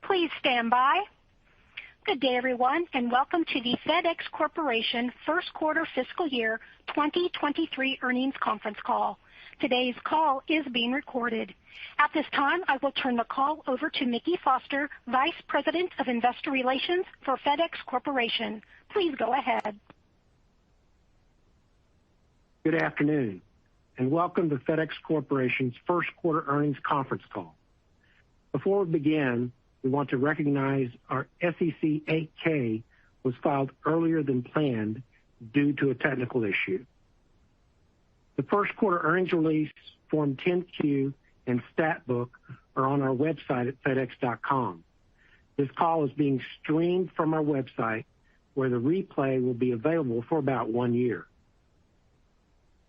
Please stand by. Good day, everyone, and welcome to the FedEx Corporation First Quarter Fiscal Year 2023 Earnings Conference Call. Today's call is being recorded. At this time, I will turn the call over to Mickey Foster, Vice President of Investor Relations for FedEx Corporation. Please go ahead. Good afternoon, and welcome to FedEx Corporation's First Quarter Earnings Conference Call. Before we begin, we want to recognize our SEC 8-K was filed earlier than planned due to a technical issue. The first quarter earnings release, Form 10-Q, and stat book are on our website at fedex.com. This call is being streamed from our website, where the replay will be available for about 1 year.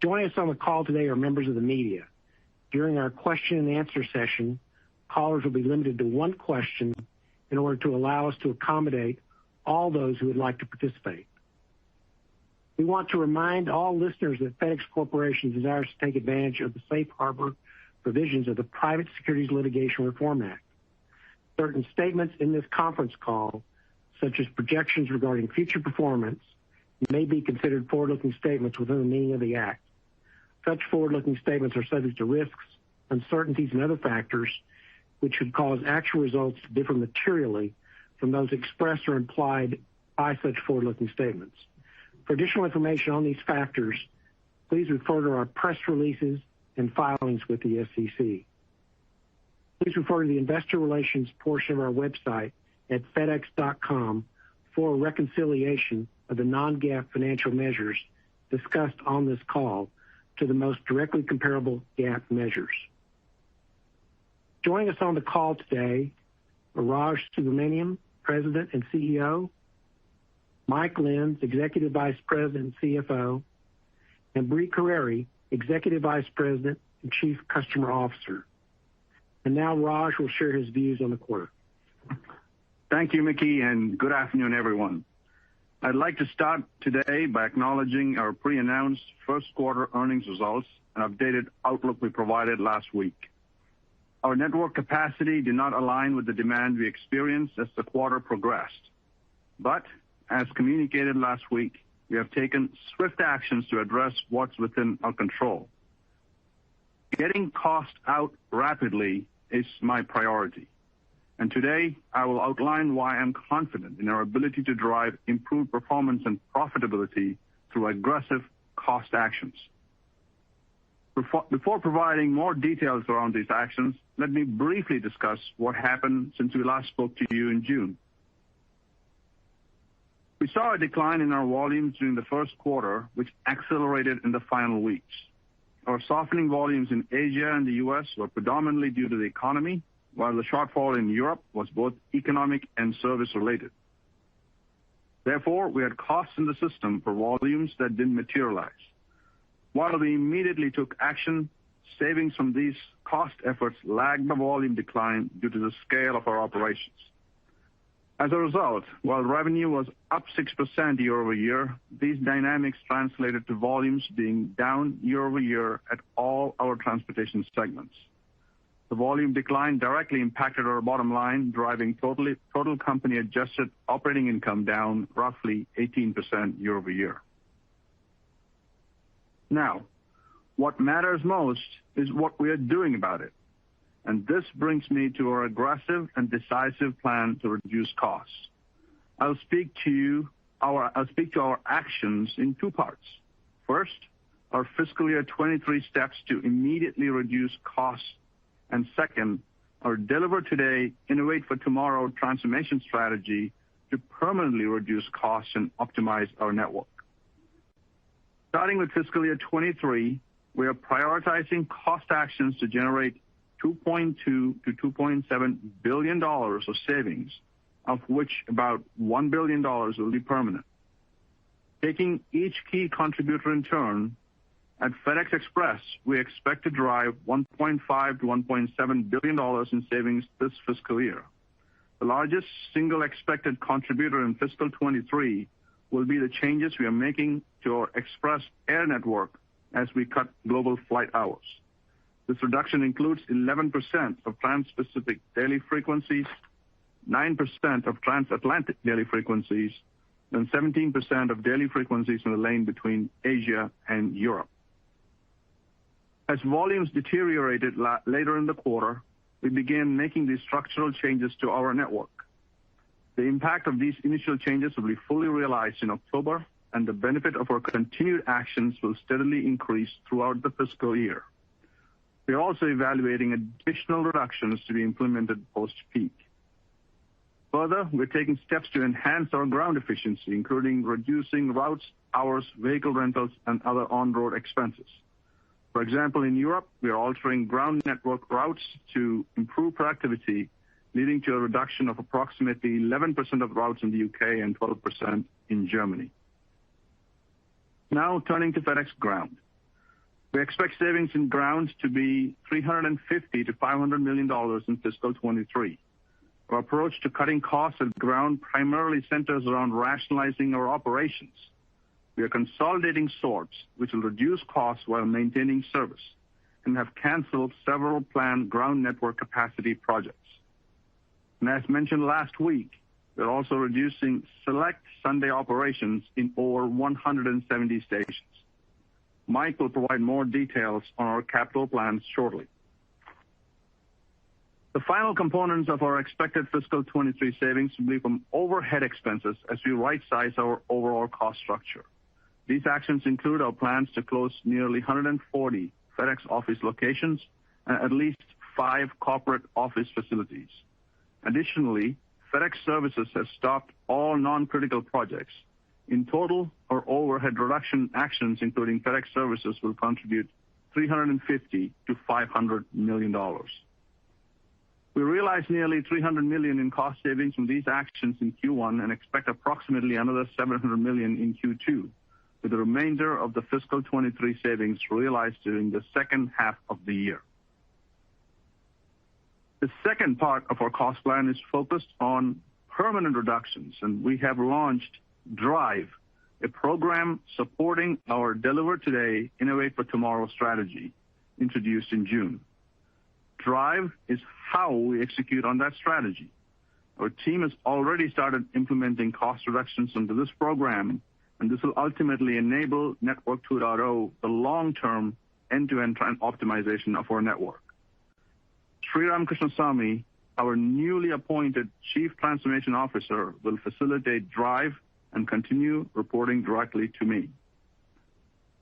Joining us on the call today are members of the media. During our question and answer session, callers will be limited to one question in order to allow us to accommodate all those who would like to participate. We want to remind all listeners that FedEx Corporation desires to take advantage of the safe harbor provisions of the Private Securities Litigation Reform Act. Certain statements in this conference call, such as projections regarding future performance, may be considered forward-looking statements within the meaning of the Act. Such forward-looking statements are subject to risks, uncertainties, and other factors which could cause actual results to differ materially from those expressed or implied by such forward-looking statements. For additional information on these factors, please refer to our press releases and filings with the SEC. Please refer to the investor relations portion of our website at fedex.com for a reconciliation of the non-GAAP financial measures discussed on this call to the most directly comparable GAAP measures. Joining us on the call today are Raj Subramaniam, President and CEO, Mike Lenz, Executive Vice President and CFO, and Brie Carere, Executive Vice President and Chief Customer Officer. And now Raj will share his views on the quarter. Thank you, Mickey, and good afternoon, everyone. I'd like to start today by acknowledging our pre-announced first quarter earnings results and updated outlook we provided last week. Our network capacity did not align with the demand we experienced as the quarter progressed. But, as communicated last week, we have taken swift actions to address what's within our control. Getting cost out rapidly is my priority. And today, I will outline why I'm confident in our ability to drive improved performance and profitability through aggressive cost actions. Before providing more details around these actions, let me briefly discuss what happened since we last spoke to you in June. We saw a decline in our volumes during the first quarter, which accelerated in the final weeks. Our softening volumes in Asia and the U.S. were predominantly due to the economy, while the shortfall in Europe was both economic and service-related. Therefore, we had costs in the system for volumes that didn't materialize. While we immediately took action, savings from these cost efforts lagged the volume decline due to the scale of our operations. As a result, while revenue was up 6% year over year, these dynamics translated to volumes being down year over year at all our transportation segments. The volume decline directly impacted our bottom line, driving total company adjusted operating income down roughly 18% year over year. Now, what matters most is what we are doing about it. And this brings me to our aggressive and decisive plan to reduce costs. I'll speak to our actions in two parts. First, our fiscal year 23 steps to immediately reduce costs. And second, our Deliver Today, Innovate for Tomorrow transformation strategy to permanently reduce costs and optimize our network. Starting with fiscal year 23, we are prioritizing cost actions to generate $2.2 to $2.7 billion of savings, of which about $1 billion will be permanent. Taking each key contributor in turn, at FedEx Express, we expect to drive $1.5 to $1.7 billion in savings this fiscal year. The largest single expected contributor in fiscal 23 will be the changes we are making to our Express air network as we cut global flight hours. This reduction includes 11% of trans-Pacific daily frequencies, 9% of transatlantic daily frequencies and 17% of daily frequencies in the lane between Asia and Europe. As volumes deteriorated later in the quarter, we began making these structural changes to our network. The impact of these initial changes will be fully realized in October, and the benefit of our continued actions will steadily increase throughout the fiscal year. We are also evaluating additional reductions to be implemented post-peak. Further, we're taking steps to enhance our ground efficiency, including reducing routes, hours, vehicle rentals, and other on-road expenses. For example, in Europe, we are altering ground network routes to improve productivity, leading to a reduction of approximately 11% of routes in the UK and 12% in Germany. Now turning to FedEx Ground. We expect savings in Ground to be $350 to $500 million in fiscal 23. Our approach to cutting costs at Ground primarily centers around rationalizing our operations. We are consolidating sorts, which will reduce costs while maintaining service, and have canceled several planned Ground network capacity projects. And as mentioned last week, we're also reducing select Sunday operations in over 170 stations. Mike will provide more details on our capital plans shortly. The final components of our expected fiscal 23 savings will be from overhead expenses as we right-size our overall cost structure. These actions include our plans to close nearly 140 FedEx Office locations and at least 5 corporate office facilities. Additionally, FedEx Services has stopped all non-critical projects. In total, our overhead reduction actions, including FedEx Services, will contribute $350 to $500 million. We realized nearly $300 million in cost savings from these actions in Q1 and expect approximately another $700 million in Q2, with the remainder of the fiscal 23 savings realized during the second half of the year. The second part of our cost plan is focused on permanent reductions, and we have launched Drive, a program supporting our Deliver Today, Innovate for Tomorrow strategy, introduced in June. Drive is how we execute on that strategy. Our team has already started implementing cost reductions under this program, and this will ultimately enable Network 2.0, the long-term end-to-end optimization of our network. Sriram Krishnasamy, our newly appointed Chief Transformation Officer, will facilitate Drive and continue reporting directly to me.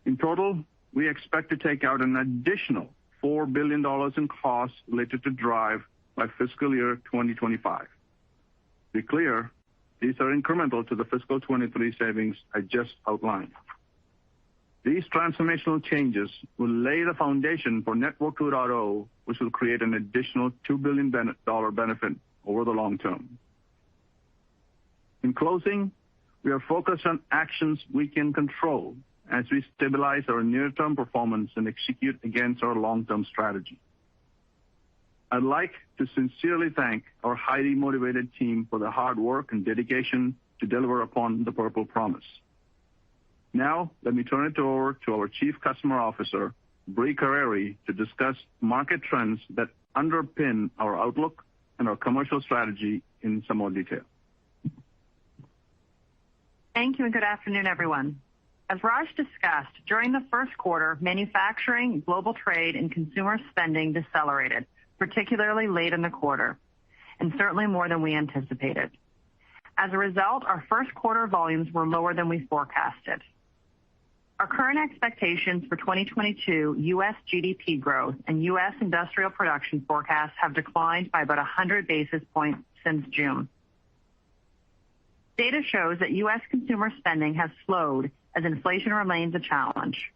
In total, we expect to take out an additional $4 billion in costs related to Drive by fiscal year 2025. To be clear, these are incremental to the fiscal 23 savings I just outlined. These transformational changes will lay the foundation for Network 2.0, which will create an additional $2 billion benefit over the long term. In closing, we are focused on actions we can control as we stabilize our near-term performance and execute against our long-term strategy. I'd like to sincerely thank our highly motivated team for their hard work and dedication to deliver upon the Purple Promise. Now, let me turn it over to our Chief Customer Officer, Brie Carere, to discuss market trends that underpin our outlook and our commercial strategy in some more detail. Thank you, and good afternoon, everyone. As Raj discussed, during the first quarter, manufacturing, global trade, and consumer spending decelerated, particularly late in the quarter, and certainly more than we anticipated. As a result, our first quarter volumes were lower than we forecasted. Our current expectations for 2022 U.S. GDP growth and U.S. industrial production forecasts have declined by about 100 basis points since June. Data shows that U.S. consumer spending has slowed as inflation remains a challenge.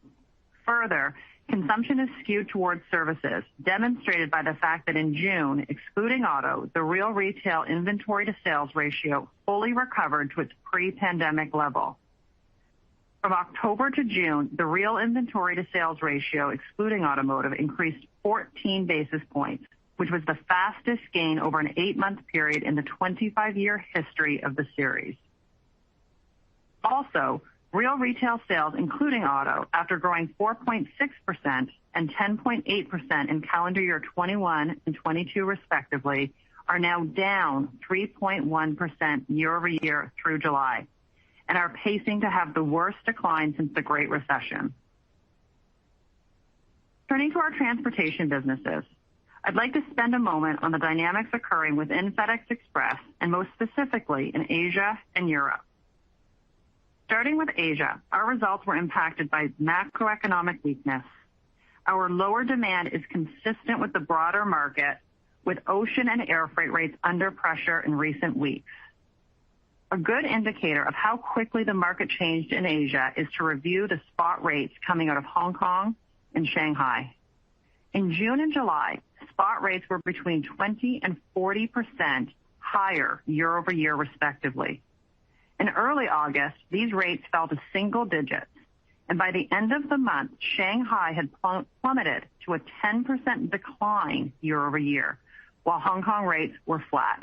Further, consumption is skewed towards services, demonstrated by the fact that in June, excluding auto, the real retail inventory to sales ratio fully recovered to its pre-pandemic level. From October to June, the real inventory to sales ratio, excluding automotive, increased 14 basis points, which was the fastest gain over an 8-month period in the 25-year history of the series. Also, real retail sales, including auto, after growing 4.6% and 10.8% in calendar year 21 and 22 respectively, are now down 3.1% year-over-year through July and are pacing to have the worst decline since the Great Recession. Turning to our transportation businesses, I'd like to spend a moment on the dynamics occurring within FedEx Express and most specifically in Asia and Europe. Starting with Asia, our results were impacted by macroeconomic weakness. Our lower demand is consistent with the broader market, with ocean and air freight rates under pressure in recent weeks. A good indicator of how quickly the market changed in Asia is to review the spot rates coming out of Hong Kong and Shanghai. In June and July, spot rates were between 20 and 40% higher year-over-year respectively. In early August, these rates fell to single digits, and by the end of the month, Shanghai had plummeted to a 10% decline year-over-year, while Hong Kong rates were flat.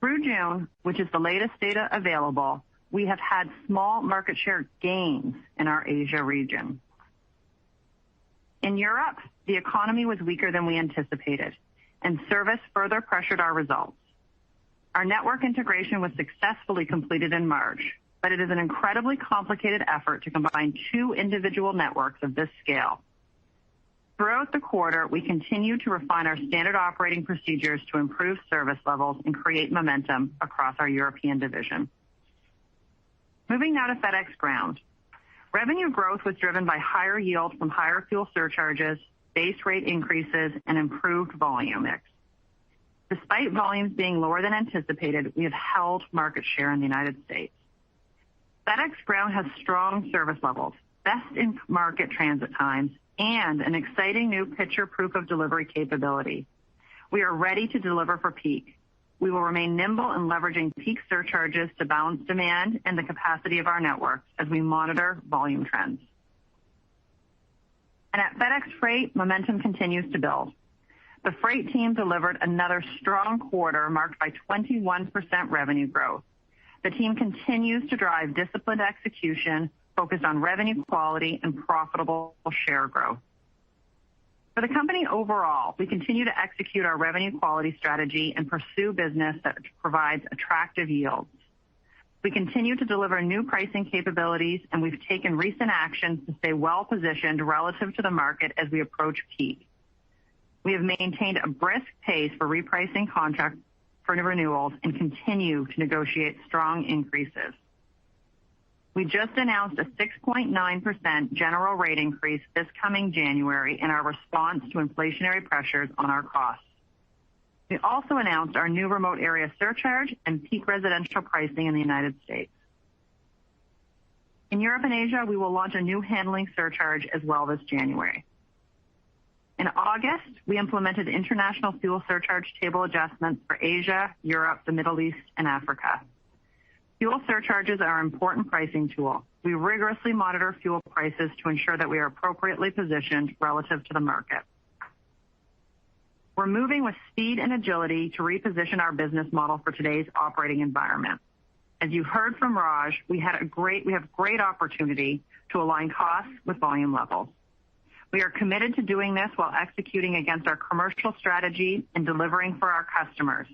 Through June, which is the latest data available, we have had small market share gains in our Asia region. In Europe, the economy was weaker than we anticipated, and service further pressured our results. Our network integration was successfully completed in March, but it is an incredibly complicated effort to combine two individual networks of this scale. Throughout the quarter, we continue to refine our standard operating procedures to improve service levels and create momentum across our European division. Moving now to FedEx Ground. Revenue growth was driven by higher yield from higher fuel surcharges, base rate increases, and improved volume mix. Despite volumes being lower than anticipated, we have held market share in the United States. FedEx Ground has strong service levels, best in market transit times, and an exciting new picture proof of delivery capability. We are ready to deliver for peak. We will remain nimble in leveraging peak surcharges to balance demand and the capacity of our networks as we monitor volume trends. And at FedEx Freight, momentum continues to build. The Freight team delivered another strong quarter marked by 21% revenue growth. The team continues to drive disciplined execution focused on revenue quality and profitable share growth. For the company overall, we continue to execute our revenue quality strategy and pursue business that provides attractive yields. We continue to deliver new pricing capabilities, and we've taken recent actions to stay well positioned relative to the market as we approach peak. We have maintained a brisk pace for repricing contracts for renewals and continue to negotiate strong increases. We just announced a 6.9% general rate increase this coming January in our response to inflationary pressures on our costs. We also announced our new remote area surcharge and peak residential pricing in the United States. In Europe and Asia, we will launch a new handling surcharge as well this January. In August, we implemented international fuel surcharge table adjustments for Asia, Europe, the Middle East, and Africa. Fuel surcharges are an important pricing tool. We rigorously monitor fuel prices to ensure that we are appropriately positioned relative to the market. We're moving with speed and agility to reposition our business model for today's operating environment. As you heard from Raj, we have great opportunity to align costs with volume levels. We are committed to doing this while executing against our commercial strategy and delivering for our customers.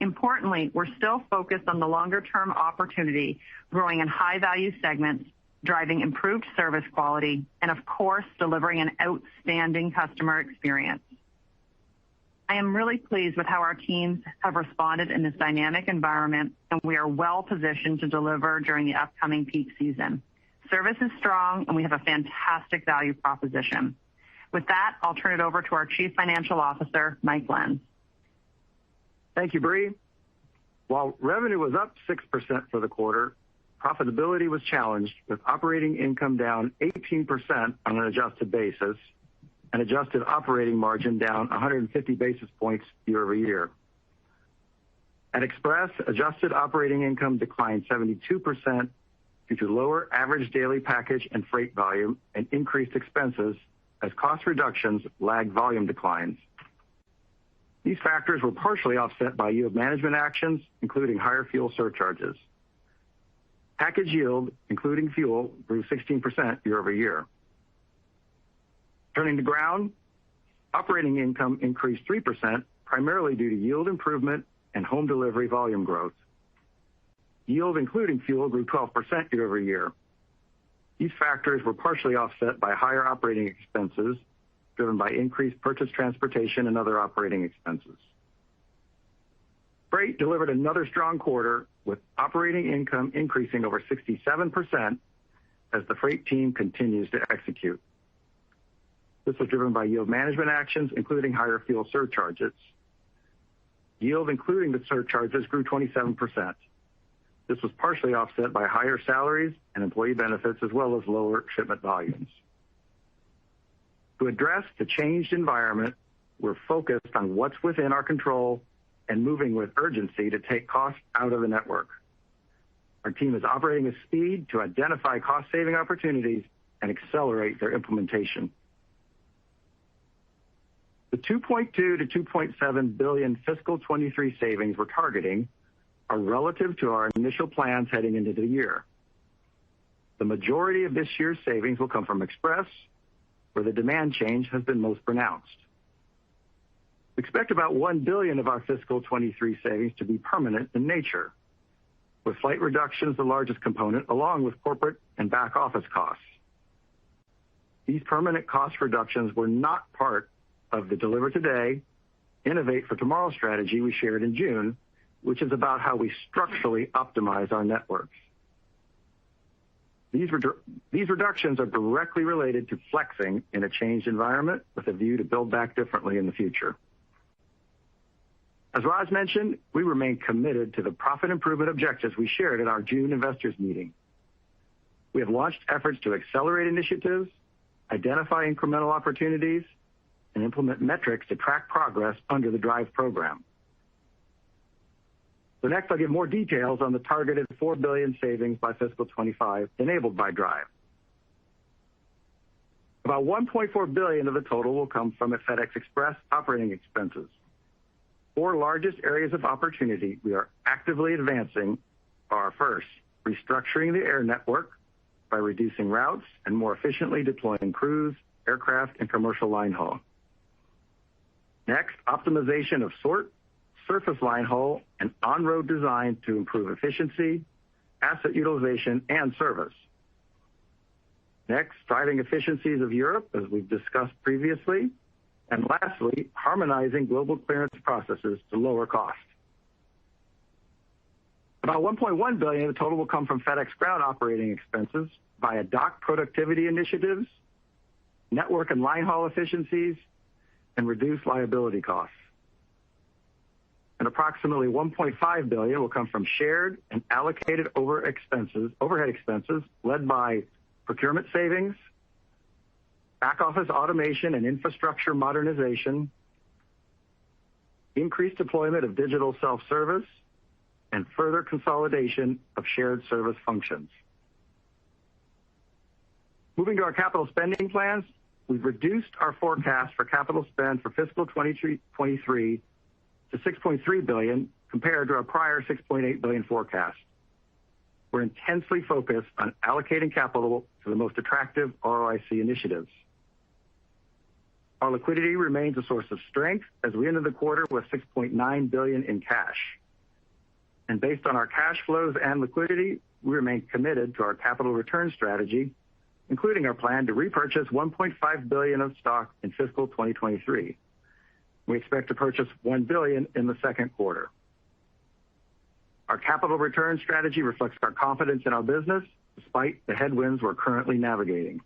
Importantly, we're still focused on the longer-term opportunity, growing in high-value segments, driving improved service quality, and of course, delivering an outstanding customer experience. I am really pleased with how our teams have responded in this dynamic environment, and we are well positioned to deliver during the upcoming peak season. Service is strong, and we have a fantastic value proposition. With that, I'll turn it over to our Chief Financial Officer, Mike Lenz. Thank you, Brie. While revenue was up 6% for the quarter, profitability was challenged, with operating income down 18% on an adjusted basis and adjusted operating margin down 150 basis points year-over-year. At Express, adjusted operating income declined 72% due to lower average daily package and freight volume and increased expenses as cost reductions lagged volume declines. These factors were partially offset by yield management actions, including higher fuel surcharges. Package yield, including fuel, grew 16% year-over-year. Turning to Ground, Operating income increased 3%, primarily due to yield improvement and home delivery volume growth. Yield, including fuel, grew 12% year-over-year. These factors were partially offset by higher operating expenses, driven by increased purchase transportation and other operating expenses. Freight delivered another strong quarter, with operating income increasing over 67% as the freight team continues to execute. This was driven by yield management actions, including higher fuel surcharges. Yield, including the surcharges, grew 27%. This was partially offset by higher salaries and employee benefits, as well as lower shipment volumes. To address the changed environment, we're focused on what's within our control and moving with urgency to take costs out of the network. Our team is operating with speed to identify cost-saving opportunities and accelerate their implementation. The $2.2 to $2.7 billion fiscal 23 savings we're targeting are relative to our initial plans heading into the year. The majority of this year's savings will come from Express, where the demand change has been most pronounced. We expect about $1 billion of our fiscal 23 savings to be permanent in nature, with flight reductions the largest component, along with corporate and back office costs. These permanent cost reductions were not part of the Deliver Today, Innovate for Tomorrow strategy we shared in June, which is about how we structurally optimize our networks. These reductions are directly related to flexing in a changed environment with a view to build back differently in the future. As Raj mentioned, we remain committed to the profit improvement objectives we shared at our June investors meeting. We have launched efforts to accelerate initiatives, identify incremental opportunities, and implement metrics to track progress under the DRIVE program. So next, I'll give more details on the targeted $4 billion savings by fiscal 25 enabled by DRIVE. About $1.4 billion of the total will come from a FedEx Express operating expenses. Four largest areas of opportunity we are actively advancing are: first, restructuring the air network by reducing routes and more efficiently deploying crews, aircraft, and commercial line haul. Next, optimization of sort, surface line haul, and on-road design to improve efficiency, asset utilization, and service. Next, driving efficiencies of Europe, as we've discussed previously. And lastly, harmonizing global clearance processes to lower cost. About $1.1 billion of the total will come from FedEx Ground operating expenses via dock productivity initiatives, network and line haul efficiencies, and reduced liability costs. And approximately $1.5 billion will come from shared and allocated overhead expenses led by procurement savings, back office automation and infrastructure modernization, increased deployment of digital self-service, and further consolidation of shared service functions. Moving to our capital spending plans, we've reduced our forecast for capital spend for fiscal 2023 to $6.3 billion compared to our prior $6.8 billion forecast. We're intensely focused on allocating capital to the most attractive ROIC initiatives. Our liquidity remains a source of strength as we ended the quarter with $6.9 billion in cash. And based on our cash flows and liquidity, we remain committed to our capital return strategy, including our plan to repurchase $1.5 billion of stock in fiscal 2023. We expect to purchase $1 billion in the second quarter. Our capital return strategy reflects our confidence in our business, despite the headwinds we're currently navigating.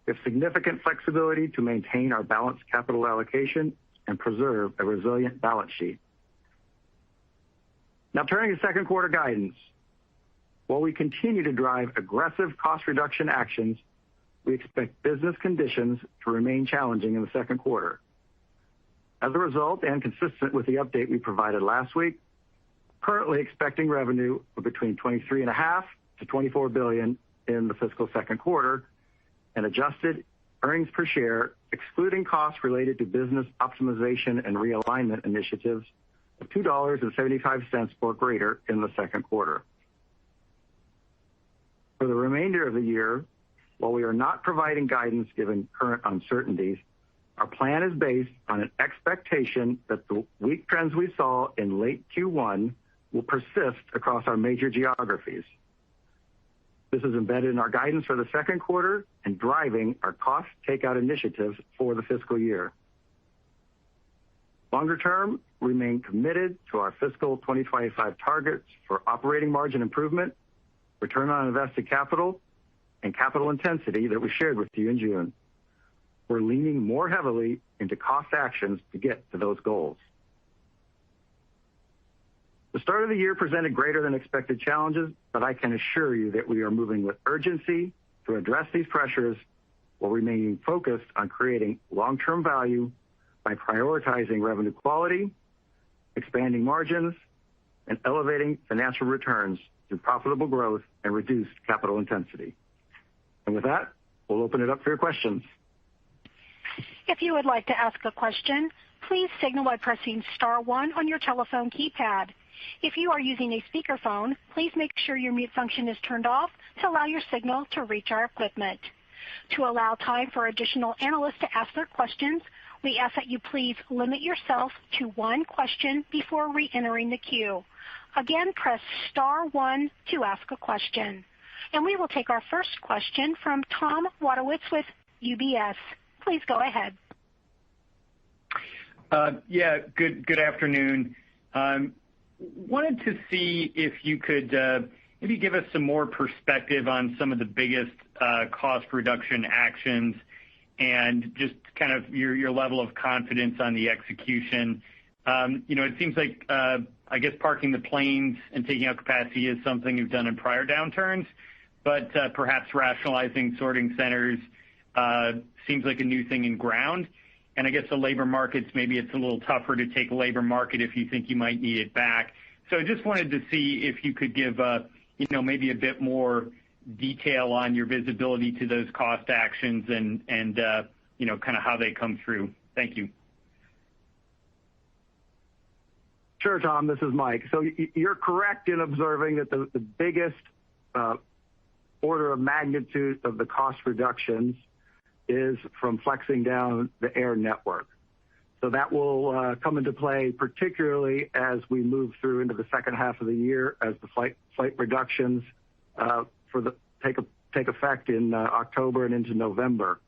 We have significant flexibility to maintain our balanced capital allocation and preserve a resilient balance sheet. Now turning to second quarter guidance. While we continue to drive aggressive cost reduction actions, we expect business conditions to remain challenging in the second quarter. As a result, and consistent with the update we provided last week, currently expecting revenue of between $23.5 to $24 billion in the fiscal second quarter, and adjusted earnings per share, excluding costs related to business optimization and realignment initiatives, of $2.75 or greater in the second quarter. For the remainder of the year, while we are not providing guidance given current uncertainties, Our plan is based on an expectation that the weak trends we saw in late Q1 will persist across our major geographies. This is embedded in our guidance for the second quarter and driving our cost takeout initiatives for the fiscal year. Longer term, we remain committed to our fiscal 2025 targets for operating margin improvement, return on invested capital, and capital intensity that we shared with you in June. We're leaning more heavily into cost actions to get to those goals. The start of the year presented greater than expected challenges, but I can assure you that we are moving with urgency to address these pressures while remaining focused on creating long-term value by prioritizing revenue quality, expanding margins, and elevating financial returns through profitable growth and reduced capital intensity. And with that, we'll open it up for your questions. If you would like to ask a question, please signal by pressing star one on your telephone keypad. If you are using a speakerphone, please make sure your mute function is turned off to allow your signal to reach our equipment. To allow time for additional analysts to ask their questions, we ask that you please limit yourself to one question before re-entering the queue. Again, press star one to ask a question. And we will take our first question from Tom Wadewitz with UBS. Please go ahead. Good afternoon. Wanted to see if you could maybe give us some more perspective on some of the biggest cost reduction actions and just kind of your level of confidence on the execution. It seems like, I guess, parking the planes and taking out capacity is something you've done in prior downturns, but perhaps rationalizing sorting centers seems like a new thing in ground. And I guess the labor markets, maybe it's a little tougher to take a labor market if you think you might need it back. So I just wanted to see if you could give, maybe a bit more detail on your visibility to those cost actions and kind of how they come through. Thank you. Sure, Tom. This is Mike. So you're correct in observing that the biggest order of magnitude of the cost reductions is from flexing down the air network. So that will come into play, particularly as we move through into the second half of the year, as the flight reductions take effect in October and into November.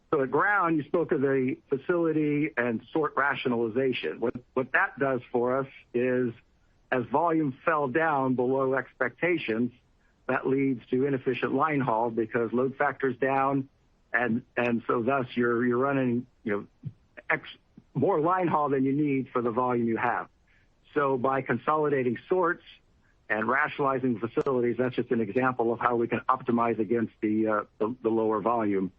So at ground, you spoke of the facility and sort rationalization. What that does for us is, as volume fell down below expectations, that leads to inefficient line haul because load factor's down, and so thus you're running more line haul than you need for the volume you have. So by consolidating sorts and rationalizing facilities, that's just an example of how we can optimize against the lower volume.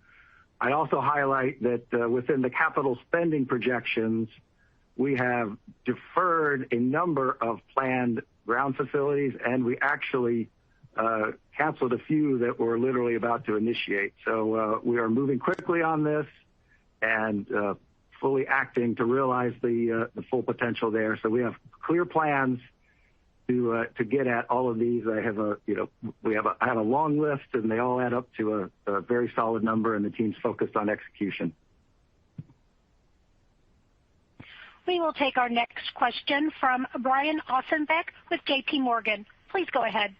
I also highlight that within the capital spending projections, we have deferred a number of planned ground facilities, and we actually canceled a few that we're literally about to initiate. So we are moving quickly on this and fully acting to realize the full potential there. So we have clear plans to get at all of these. I have a long list, and they all add up to a very solid number, and the team's focused on execution. We will take our next question from Brian Ossenbeck with J.P. Morgan. Please go ahead.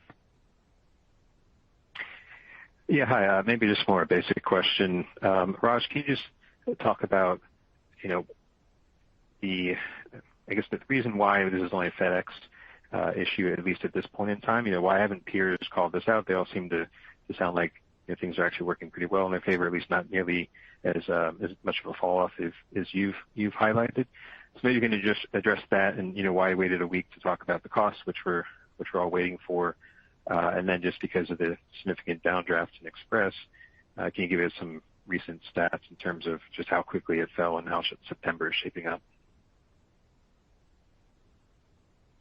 Yeah, hi. Maybe just more a basic question. Raj, can you just talk about, the reason why this is only a FedEx issue, at least at this point in time? Why haven't peers called this out? They all seem to sound like things are actually working pretty well in their favor, at least not nearly as much of a fall off as you've highlighted. So maybe you can just address that and why you waited a week to talk about the costs, which we're all waiting for, and then just because of the significant downdraft in Express, can you give us some recent stats in terms of just how quickly it fell and how September is shaping up?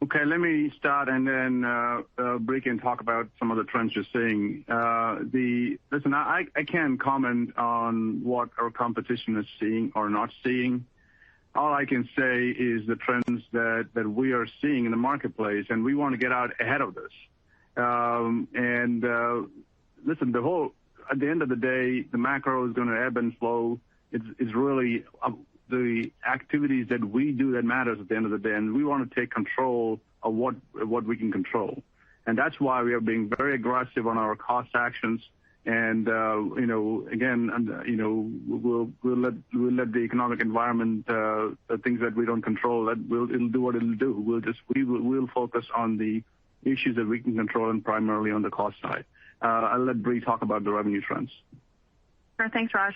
Okay, let me start, and then Brie can talk about some of the trends you're seeing. Listen, I can't comment on what our competition is seeing or not seeing. All I can say is the trends that we are seeing in the marketplace, and we want to get out ahead of this. Listen, at the end of the day, the macro is going to ebb and flow. It's really the activities that we do that matters at the end of the day, and we want to take control of what we can control. And that's why we are being very aggressive on our cost actions. And again, we'll let the economic environment, the things that we don't control, it'll do what it'll do. We'll focus on the issues that we can control, and primarily on the cost side. I'll let Bree talk about the revenue trends. Sure, thanks, Raj.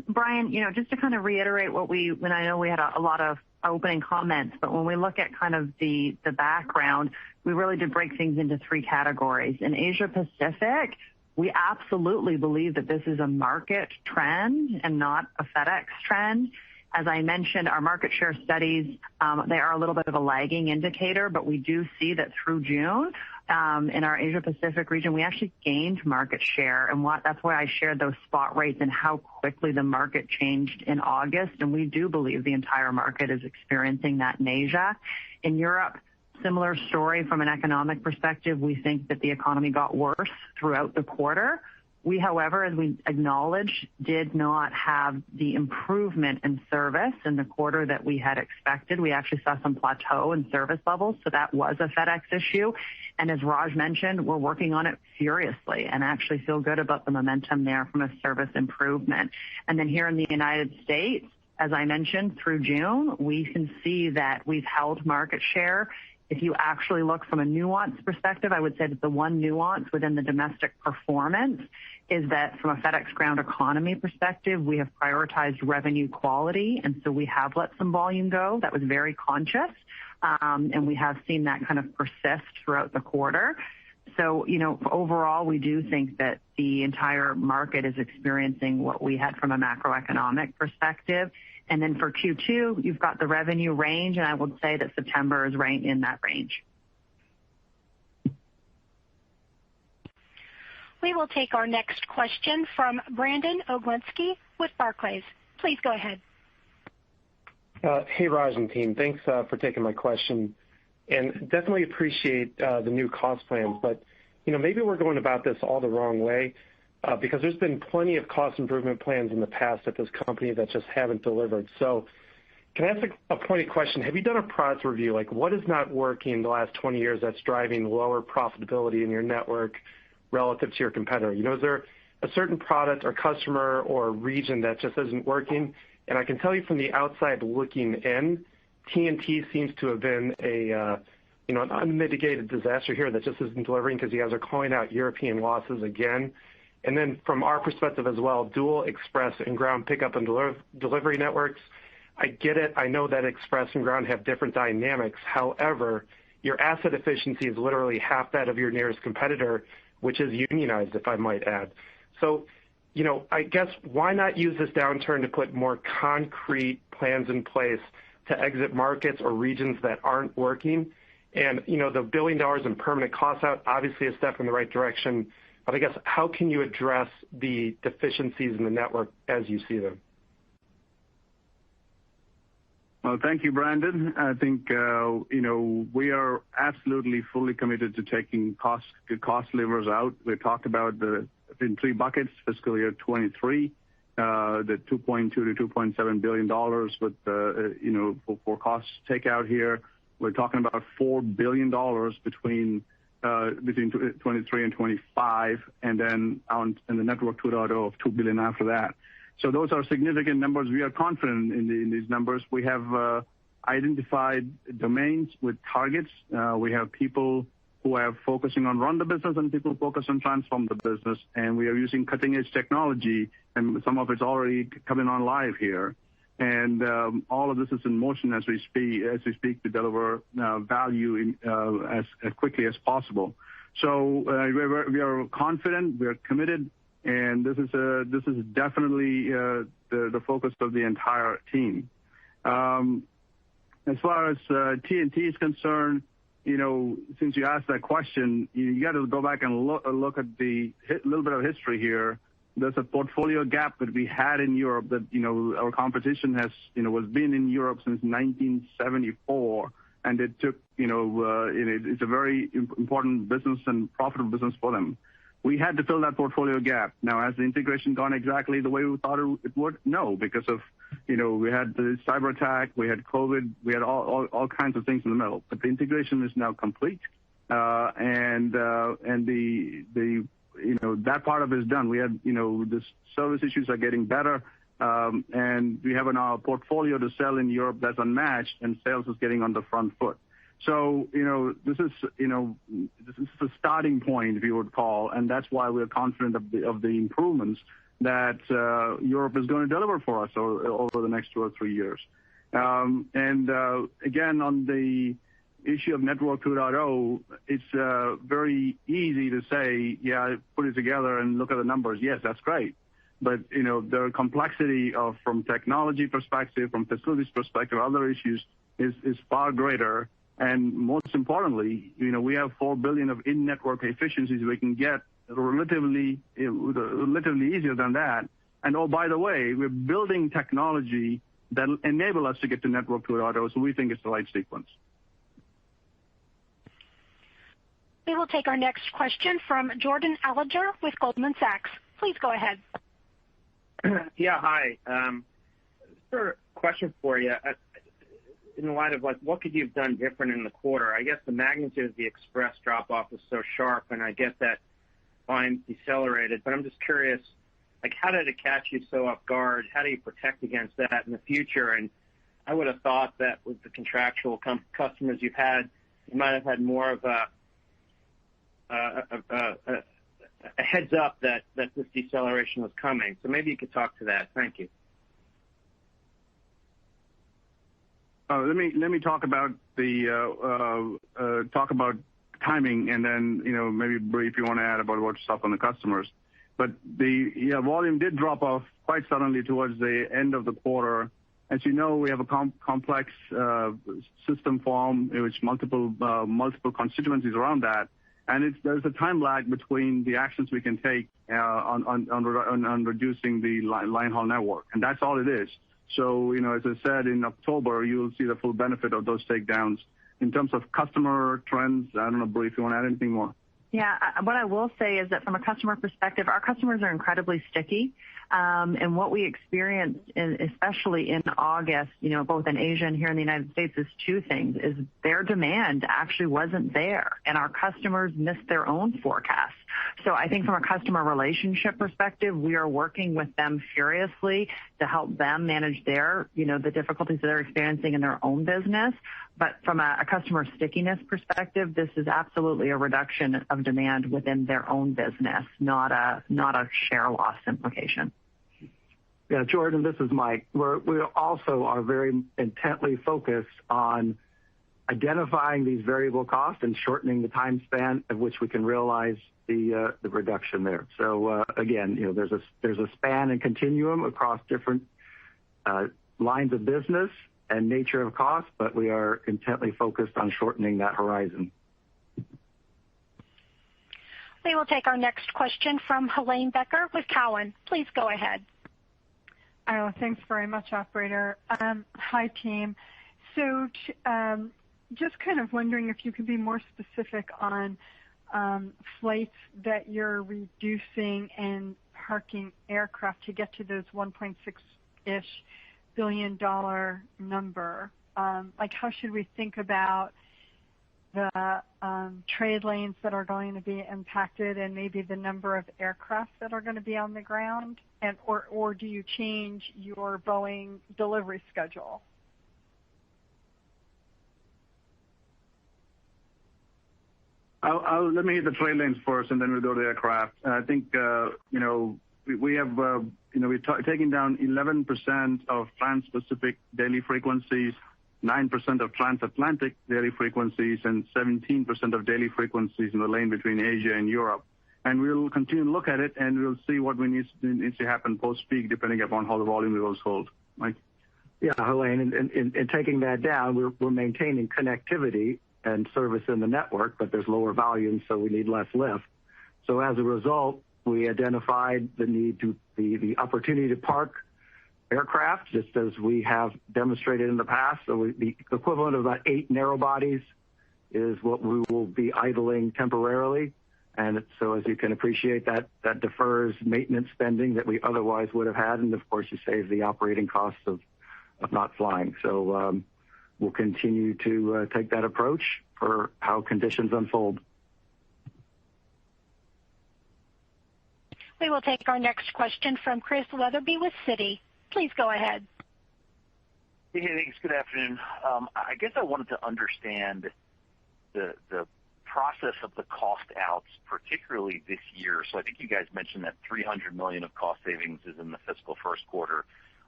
Brian, just to kind of reiterate when I know we had a lot of opening comments, but when we look at kind of the background, we really did break things into three categories. In Asia Pacific, we absolutely believe that this is a market trend and not a FedEx trend. As I mentioned, our market share studies, they are a little bit of a lagging indicator, but we do see that through June, in our Asia Pacific region, we actually gained market share, and that's why I shared those spot rates and how quickly the market changed in August. And we do believe the entire market is experiencing that in Asia. In Europe, similar story from an economic perspective. We think that the economy got worse throughout the quarter. We, however, as we acknowledged, did not have the improvement in service in the quarter that we had expected. We actually saw some plateau in service levels, so that was a FedEx issue. And as Raj mentioned, we're working on it furiously and actually feel good about the momentum there from a service improvement. And then here in the United States, as I mentioned, through June, we can see that we've held market share. If you actually look from a nuance perspective, I would say that the one nuance within the domestic performance is that from a FedEx Ground Economy perspective, we have prioritized revenue quality, and so we have let some volume go. That was very conscious, and we have seen that kind of persist throughout the quarter. So, overall, we do think that the entire market is experiencing what we had from a macroeconomic perspective. And then for Q2, you've got the revenue range, and I would say that September is right in that range. We will take our next question from Brandon Oglenski with Barclays. Please go ahead. Hey, Raj and team. Thanks for taking my question. And definitely appreciate the new cost plans, but maybe we're going about this all the wrong way. Because there's been plenty of cost improvement plans in the past at this company that just haven't delivered. So can I ask a pointed question? Have you done a product review? Like, what is not working the last 20 years that's driving lower profitability in your network relative to your competitor? Is there a certain product or customer or region that just isn't working? And I can tell you from the outside looking in, TNT seems to have been an unmitigated disaster here that just isn't delivering because you guys are calling out European losses again. And then from our perspective as well, dual express and ground pickup and delivery networks, I get it. I know that express and ground have different dynamics. However, your asset efficiency is literally half that of your nearest competitor, which is unionized, if I might add. So, I guess why not use this downturn to put more concrete plans in place to exit markets or regions that aren't working? And, the $1 billion in permanent cost out, obviously a step in the right direction. But I guess how can you address the deficiencies in the network as you see them? Well, thank you, Brandon. I think, we are absolutely fully committed to taking cost levers out. We talked about in three buckets, fiscal year 23, the $2.2 to $2.7 billion with, for cost takeout here. We're talking about $4 billion between 23 and 25, and then in the Network 2.0 of $2 billion after that. So those are significant numbers. We are confident in these numbers. We have identified domains with targets. We have people who are focusing on run the business and people focus on transform the business, and we are using cutting-edge technology, and some of it's already coming on live here. And all of this is in motion as we speak to deliver value as quickly as possible. So we are confident, we are committed, and this is definitely the focus of the entire team. As far as TNT is concerned, since you asked that question, you got to go back and look at the little bit of history here. There's a portfolio gap that we had in Europe that, our competition was been in Europe since 1974. And it took, it's a very important business and profitable business for them. We had to fill that portfolio gap. Now, has the integration gone exactly the way we thought it would? No, because of, we had the cyber attack, we had COVID, we had all kinds of things in the middle. But the integration is now complete, and that part of it is done. We had, the service issues are getting better, and we have a portfolio to sell in Europe that's unmatched, and sales is getting on the front foot. So, this is a starting point, if you would call, and that's why we're confident of the improvements that Europe is going to deliver for us over the next 2 or 3 years. Again, on the issue of Network 2.0, it's very easy to say, yeah, put it together and look at the numbers. Yes, that's great. But, the complexity from technology perspective, from facilities perspective, other issues is far greater. And most importantly, we have $4 billion of in-network efficiencies we can get relatively easier than that. And oh, by the way, we're building technology that will enable us to get to Network 2.0, so we think it's the right sequence. We will take our next question from Jordan Alliger with Goldman Sachs. Please go ahead. Yeah, hi. Sort of question for you. In the light of what could you have done different in the quarter? I guess the magnitude of the express drop-off was so sharp, and I get that volume decelerated, but I'm just curious, how did it catch you so off guard? How do you protect against that in the future? And I would have thought that with the contractual customers you've had, you might have had more of a heads up that this deceleration was coming. So maybe you could talk to that. Thank you. Let me talk about timing, and then maybe Bree, if you want to add about what stuff on the customers. But the volume did drop off quite suddenly towards the end of the quarter. As you know, we have a complex system form, which multiple constituencies around that, and there's a time lag between the actions we can take on reducing the line haul network, and that's all it is. So, as I said, in October, you'll see the full benefit of those takedowns. In terms of customer trends, I don't know, Bree, if you want to add anything more. Yeah, what I will say is that from a customer perspective, our customers are incredibly sticky. And what we experienced, especially in August, both in Asia and here in the United States, is two things. Is their demand actually wasn't there, and our customers missed their own forecasts. So I think from a customer relationship perspective, we are working with them furiously to help them manage the difficulties that they're experiencing in their own business. But from a customer stickiness perspective, this is absolutely a reduction of demand within their own business, not a share loss implication. Yeah, Jordan, this is Mike. We also are very intently focused on identifying these variable costs and shortening the time span at which we can realize the reduction there. So again, there's a span and continuum across different lines of business and nature of cost, but we are intently focused on shortening that horizon. We will take our next question from Helane Becker with Cowen. Please go ahead. Oh, thanks very much, operator. Hi, team. So just kind of wondering if you could be more specific on flights that you're reducing and parking aircraft to get to those $1.6-ish billion number. How should we think about the trade lanes that are going to be impacted and maybe the number of aircraft that are going to be on the ground? Or do you change your Boeing delivery schedule? Let me hit the trade lanes first, and then we'll go to aircraft. I think we have we're taking down 11% of trans-Pacific daily frequencies, 9% of transatlantic daily frequencies, and 17% of daily frequencies in the lane between Asia and Europe. And we'll continue to look at it, and we'll see what needs to happen post-peak, depending upon how the volume levels hold. Mike? Yeah, Helane, in taking that down, we're maintaining connectivity and service in the network, but there's lower volume, so we need less lift. So as a result, we identified the opportunity to park aircraft, just as we have demonstrated in the past. So the equivalent of about 8 narrow bodies is what we will be idling temporarily. And so as you can appreciate, that defers maintenance spending that we otherwise would have had. And of course, you save the operating costs of not flying. So we'll continue to take that approach for how conditions unfold. We will take our next question from Chris Wetherbee with Citi. Please go ahead. Hey, thanks. Good afternoon. I guess I wanted to understand the process of the cost outs, particularly this year. So I think you guys mentioned that $300 million of cost savings is in the fiscal first quarter.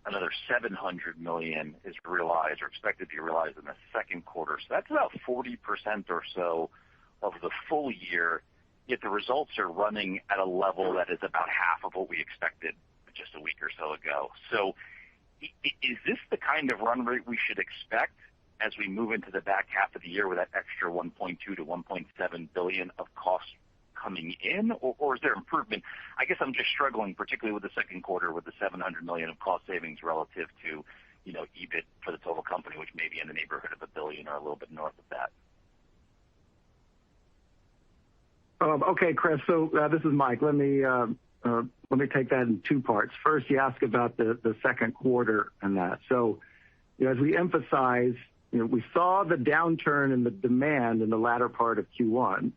Another $700 million is realized or expected to be realized in the second quarter. So that's about 40% or so of the full year, yet the results are running at a level that is about half of what we expected just a week or so ago. So is this the kind of run rate we should expect as we move into the back half of the year with that extra $1.2 to $1.7 billion of costs coming in, or is there improvement? I guess I'm just struggling, particularly with the second quarter, with the $700 million of cost savings relative to, EBIT for the total company, which may be in the neighborhood of $1 billion or a little bit north of that. Okay, Chris. So this is Mike. Let me take that in two parts. First, you ask about the second quarter and that. So, as we emphasize, we saw the downturn in the demand in the latter part of Q1,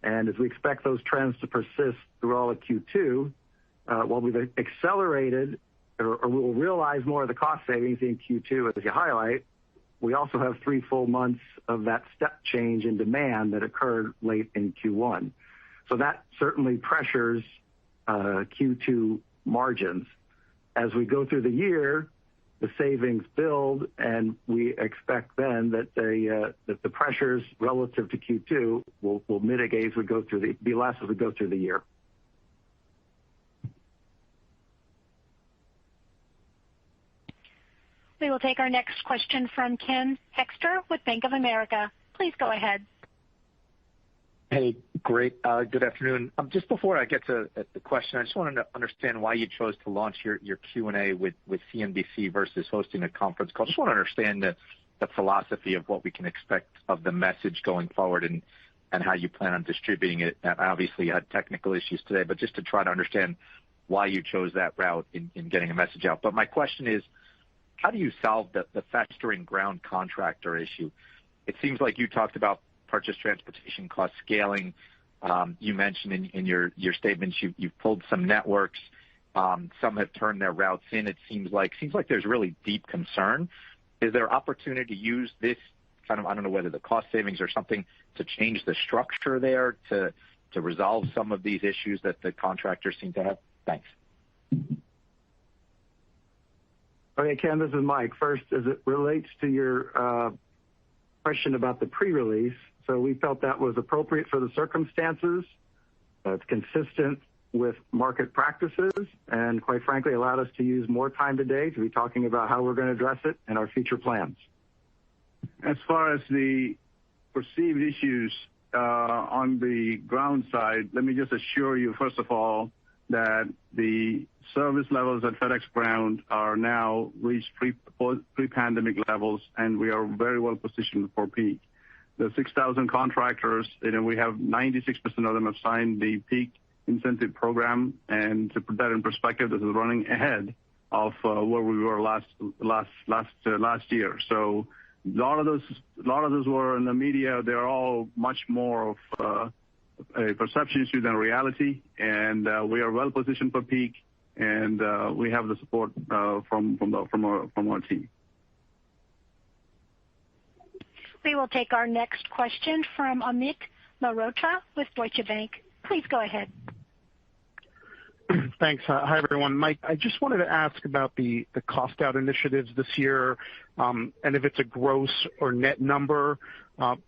and as we expect those trends to persist through all of Q2, while we've accelerated or we will realize more of the cost savings in Q2, as you highlight, we also have 3 full months of that step change in demand that occurred late in Q1. So that certainly pressures Q2 margins. As we go through the year, the savings build, and we expect then that the pressures relative to Q2 will mitigate as we go through be less as we go through the year. We will take our next question from Ken Hoexter with Bank of America. Please go ahead. Hey, great. Good afternoon. Just before I get to the question, I just wanted to understand why you chose to launch your Q&A with CNBC versus hosting a conference call. Just want to understand the philosophy of what we can expect of the message going forward and how you plan on distributing it. Obviously, you had technical issues today, but just to try to understand why you chose that route in getting a message out. But my question is, how do you solve the festering ground contractor issue? It seems like you talked about purchase transportation cost scaling. You mentioned in your statements you've pulled some networks. Some have turned their routes in. It seems like there's really deep concern. Is there opportunity to use this kind of, I don't know whether the cost savings or something, to change the structure there to resolve some of these issues that the contractors seem to have? Thanks. Okay, Ken, this is Mike. First, as it relates to your question about the pre-release, so we felt that was appropriate for the circumstances. It's consistent with market practices, and quite frankly, allowed us to use more time today to be talking about how we're going to address it and our future plans. As far as the perceived issues on the ground side, let me just assure you, first of all, that the service levels at FedEx Ground are now reached pre-pandemic levels, and we are very well positioned for peak. The 6,000 contractors, we have 96% of them have signed the peak incentive program, and to put that in perspective, this is running ahead of where we were last year. So a lot of those were in the media. They're all much more of a perception issue than reality, and we are well positioned for peak, and we have the support from our team. We will take our next question from Amit Mehrotra with Deutsche Bank. Please go ahead. Thanks. Hi, everyone. Mike, I just wanted to ask about the cost out initiatives this year, and if it's a gross or net number,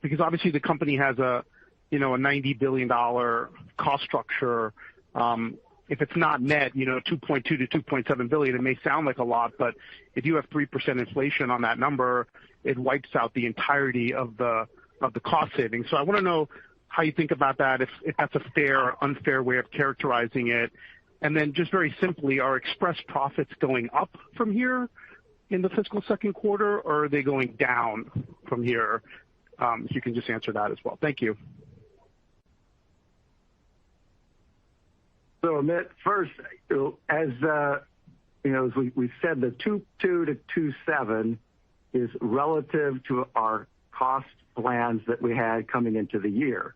because obviously the company has a $90 billion cost structure. If it's not net, 2.2 to 2.7 billion, it may sound like a lot, but if you have 3% inflation on that number, it wipes out the entirety of the cost savings. So I want to know how you think about that, if that's a fair or unfair way of characterizing it. And then just very simply, are express profits going up from here in the fiscal second quarter, or are they going down from here? If you can just answer that as well. Thank you. Amit, first, as we said, the 2.2 to 2.7 is relative to our cost plans that we had coming into the year.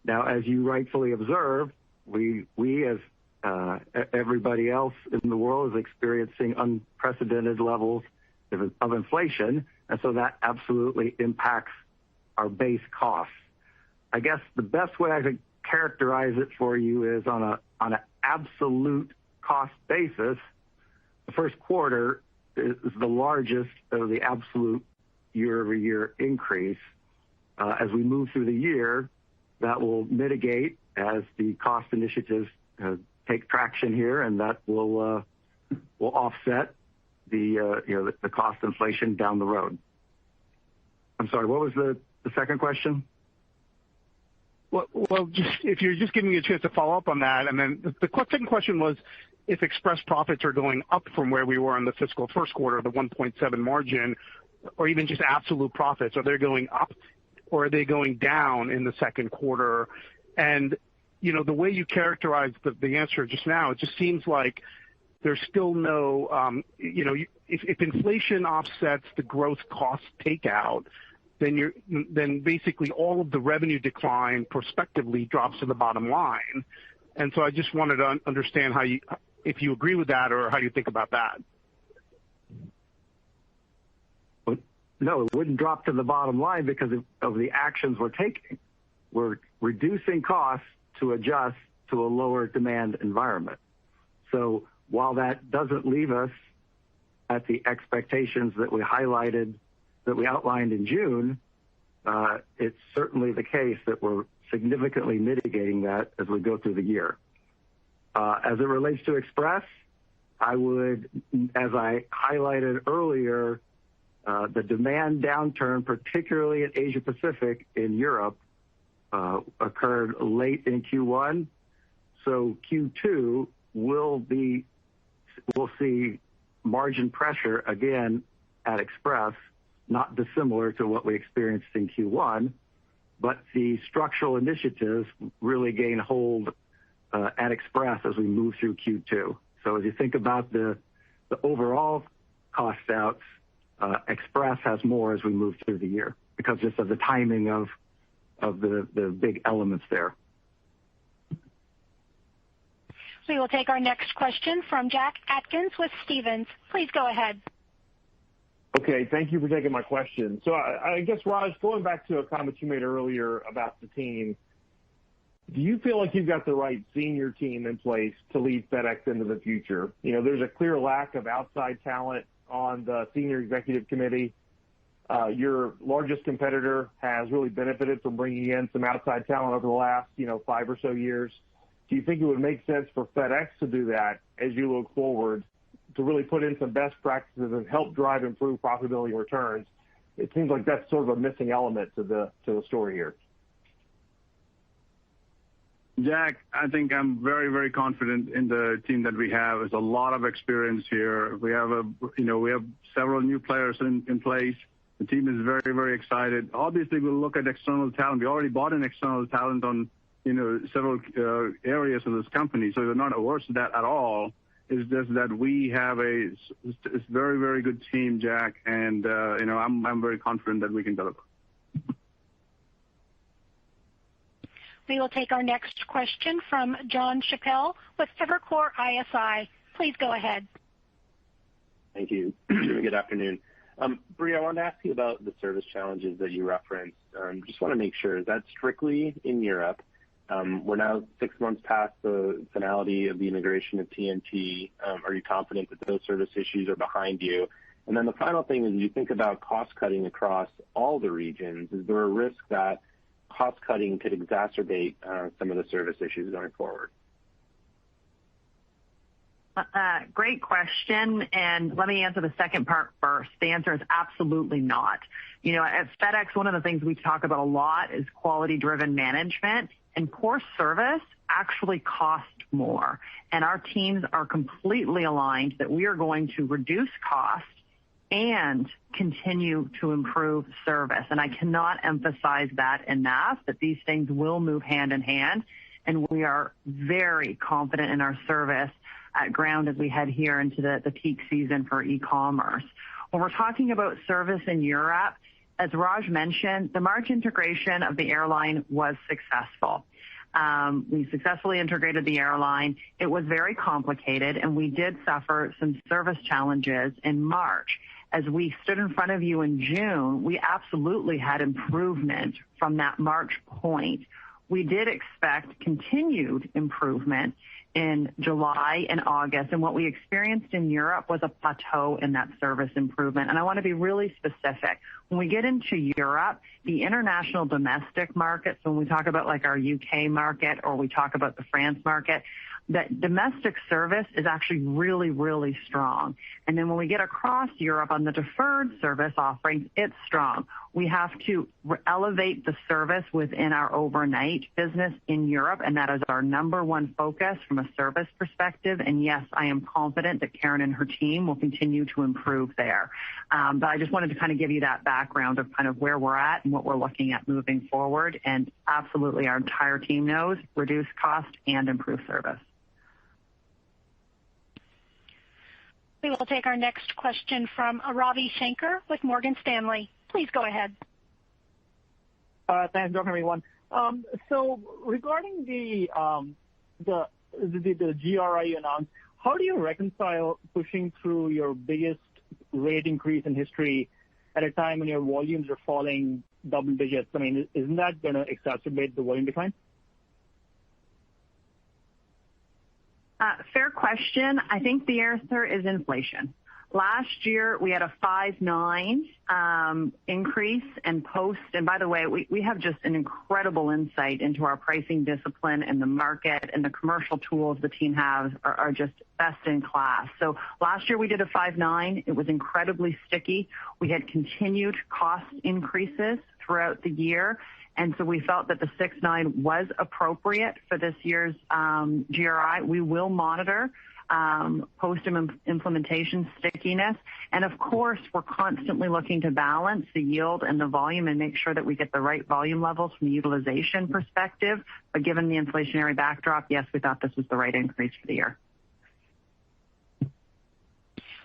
Now, as you rightfully observe, we as everybody else in the world is experiencing unprecedented levels of inflation, and so that absolutely impacts our base costs. I guess the best way I could characterize it for you is on an absolute cost basis, the first quarter is the largest of the absolute year-over-year increase. As we move through the year, that will mitigate as the cost initiatives take traction here, and that will offset the cost inflation down the road. I'm sorry, what was the second question? Well, just if you're just giving me a chance to follow up on that, and then the second question was if Express profits are going up from where we were in the fiscal first quarter, the 1.7 margin, or even just absolute profits, are they going up or are they going down in the second quarter? And the way you characterized the answer just now, it just seems like there's still no, if inflation offsets the growth cost takeout, then basically all of the revenue decline prospectively drops to the bottom line. And so I just wanted to understand if you agree with that or how you think about that. No, it wouldn't drop to the bottom line because of the actions we're taking. We're reducing costs to adjust to a lower demand environment. So while that doesn't leave us at the expectations that we outlined in June, it's certainly the case that we're significantly mitigating that as we go through the year. As it relates to Express, I would, as I highlighted earlier, the demand downturn, particularly in Asia Pacific in Europe, occurred late in Q1. So Q2 we'll see margin pressure again at Express, not dissimilar to what we experienced in Q1, but the structural initiatives really gain hold at Express as we move through Q2. So as you think about the overall cost outs, Express has more as we move through the year because just of the timing of the big elements there. We will take our next question from Jack Atkins with Stephens. Please go ahead. Okay, thank you for taking my question. So I guess, Raj, going back to a comment you made earlier about the team, do you feel like you've got the right senior team in place to lead FedEx into the future? There's a clear lack of outside talent on the senior executive committee. Your largest competitor has really benefited from bringing in some outside talent over the last, 5 or so years. Do you think it would make sense for FedEx to do that as you look forward, to really put in some best practices and help drive improved profitability and returns? It seems like that's sort of a missing element to the story here. Jack, I think I'm very, very confident in the team that we have. There's a lot of experience here. We have several new players in place. The team is very, very excited. Obviously, we'll look at external talent. We already bought in external talent on several areas of this company, so we're not averse to that at all. It's just that we have a very, very good team, Jack, and I'm very confident that we can deliver. We will take our next question from Jon Chappell with Evercore ISI. Please go ahead. Thank you. Good afternoon. Brie, I wanted to ask you about the service challenges that you referenced. Just want to make sure, is that strictly in Europe? We're now 6 months past the finality of the integration of TNT. Are you confident that those service issues are behind you? And then the final thing is, you think about cost cutting across all the regions. Is there a risk that cost cutting could exacerbate some of the service issues going forward? Great question, and let me answer the second part first. The answer is absolutely not. At FedEx, one of the things we talk about a lot is quality-driven management, and poor service actually costs more. And our teams are completely aligned that we are going to reduce costs and continue to improve service. And I cannot emphasize that enough, that these things will move hand in hand. and we are very confident in our service at Ground as we head here into the peak season for e-commerce. When we're talking about service in Europe, as Raj mentioned, the March integration of the airline was successful. We successfully integrated the airline. It was very complicated, and we did suffer some service challenges in March. As we stood in front of you in June, we absolutely had improvement from that March point. We did expect continued improvement in July and August, and what we experienced in Europe was a plateau in that service improvement. And I want to be really specific. When we get into Europe, the international domestic markets, when we talk about like our UK market or we talk about the France market, that domestic service is actually really, really strong. And then when we get across Europe on the deferred service offerings, it's strong. We have to elevate the service within our overnight business in Europe, and that is our number one focus from a service perspective. And yes, I am confident that Karen and her team will continue to improve there. But I just wanted to kind of give you that background of kind of where we're at and what we're looking at moving forward. And absolutely, our entire team knows reduce cost and improve service. We will take our next question from Ravi Shankar with Morgan Stanley. Please go ahead. Thanks, everyone. So regarding the GRI you announced, how do you reconcile pushing through your biggest rate increase in history at a time when your volumes are falling double digits? I mean, isn't that going to exacerbate the volume decline? Fair question. I think the answer is inflation. Last year, we had a 5.9 increase and post. And by the way, we have just an incredible insight into our pricing discipline and the market, and the commercial tools the team has are just best in class. So last year we did a 5.9. It was incredibly sticky. We had continued cost increases throughout the year. And so we felt that the 6.9 was appropriate for this year's GRI. We will monitor post-implementation stickiness. And of course, we're constantly looking to balance the yield and the volume and make sure that we get the right volume levels from a utilization perspective. But given the inflationary backdrop, yes, we thought this was the right increase for the year.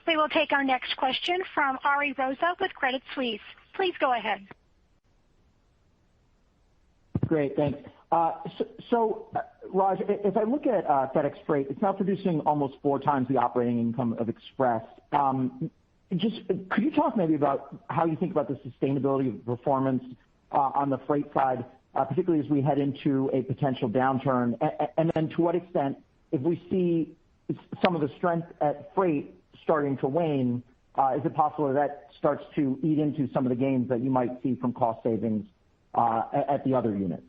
We will take our next question from Ari Rosa with Credit Suisse. Please go ahead. Great, thanks. So, Raj, if I look at FedEx Freight, it's now producing almost 4 times the operating income of Express. Just could you talk maybe about how you think about the sustainability of performance on the freight side, particularly as we head into a potential downturn? And then to what extent, if we see some of the strength at Freight starting to wane, is it possible that starts to eat into some of the gains that you might see from cost savings at the other units?